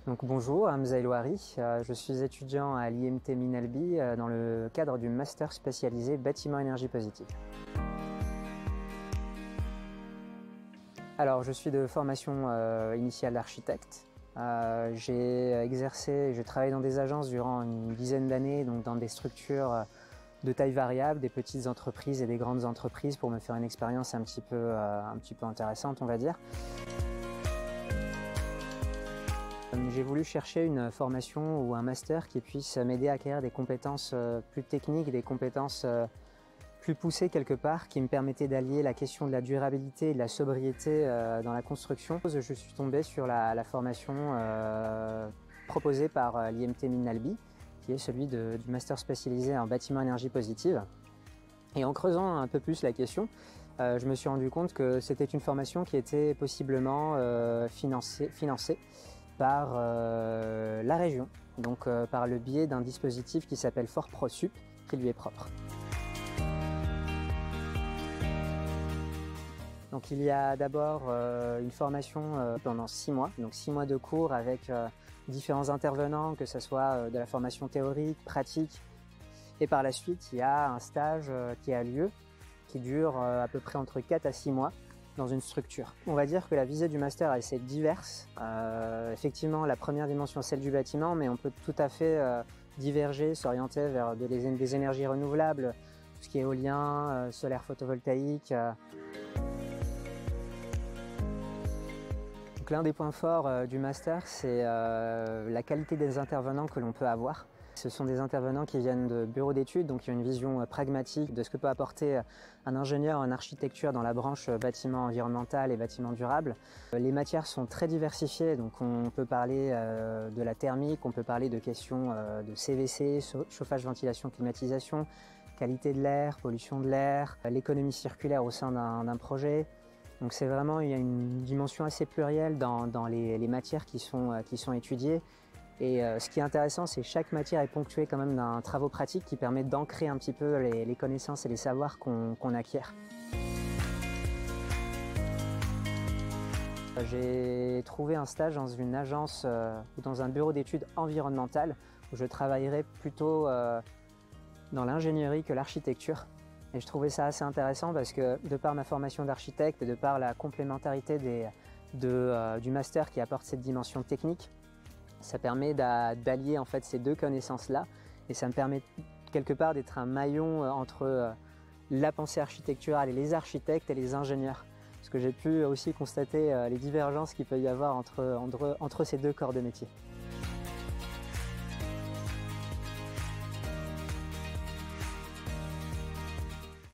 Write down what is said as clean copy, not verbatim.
Donc bonjour, Hamza Elouari, je suis étudiant à l'IMT Minalbi dans le cadre du master spécialisé bâtiment énergie positive. Alors je suis de formation initiale d'architecte. J'ai travaillé dans des agences durant une dizaine d'années, donc dans des structures de taille variable, des petites entreprises et des grandes entreprises pour me faire une expérience un petit peu intéressante, on va dire. J'ai voulu chercher une formation ou un master qui puisse m'aider à acquérir des compétences plus techniques, des compétences plus poussées quelque part, qui me permettaient d'allier la question de la durabilité et de la sobriété dans la construction. Je suis tombé sur la formation proposée par l'IMT Minalbi, qui est celui du master spécialisé en bâtiment énergie positive. Et en creusant un peu plus la question, je me suis rendu compte que c'était une formation qui était possiblement financée par la région, donc par le biais d'un dispositif qui s'appelle FortProSup, qui lui est propre. Donc il y a d'abord une formation pendant 6 mois, donc 6 mois de cours avec différents intervenants, que ce soit de la formation théorique, pratique, et par la suite il y a un stage qui a lieu, qui dure à peu près entre 4 à 6 mois, dans une structure. On va dire que la visée du master est assez diverse. Effectivement, la première dimension, celle du bâtiment, mais on peut tout à fait diverger, s'orienter vers des énergies renouvelables, tout ce qui est éolien, solaire photovoltaïque. Donc l'un des points forts du master, c'est la qualité des intervenants que l'on peut avoir. Ce sont des intervenants qui viennent de bureaux d'études, donc qui ont une vision pragmatique de ce que peut apporter un ingénieur en architecture dans la branche bâtiment environnemental et bâtiment durable. Les matières sont très diversifiées, donc on peut parler de la thermique, on peut parler de questions de CVC, chauffage, ventilation, climatisation, qualité de l'air, pollution de l'air, l'économie circulaire au sein d'un projet. Donc c'est vraiment, il y a une dimension assez plurielle dans les matières qui sont étudiées. Et ce qui est intéressant, c'est que chaque matière est ponctuée quand même d'un travaux pratique qui permet d'ancrer un petit peu les connaissances et les savoirs qu'on acquiert. J'ai trouvé un stage dans une agence ou dans un bureau d'études environnementales où je travaillerai plutôt dans l'ingénierie que l'architecture. Et je trouvais ça assez intéressant parce que de par ma formation d'architecte et de par la complémentarité du master qui apporte cette dimension technique, ça permet d'allier en fait ces deux connaissances-là et ça me permet quelque part d'être un maillon entre la pensée architecturale et les architectes et les ingénieurs. Parce que j'ai pu aussi constater les divergences qu'il peut y avoir entre ces deux corps de métier.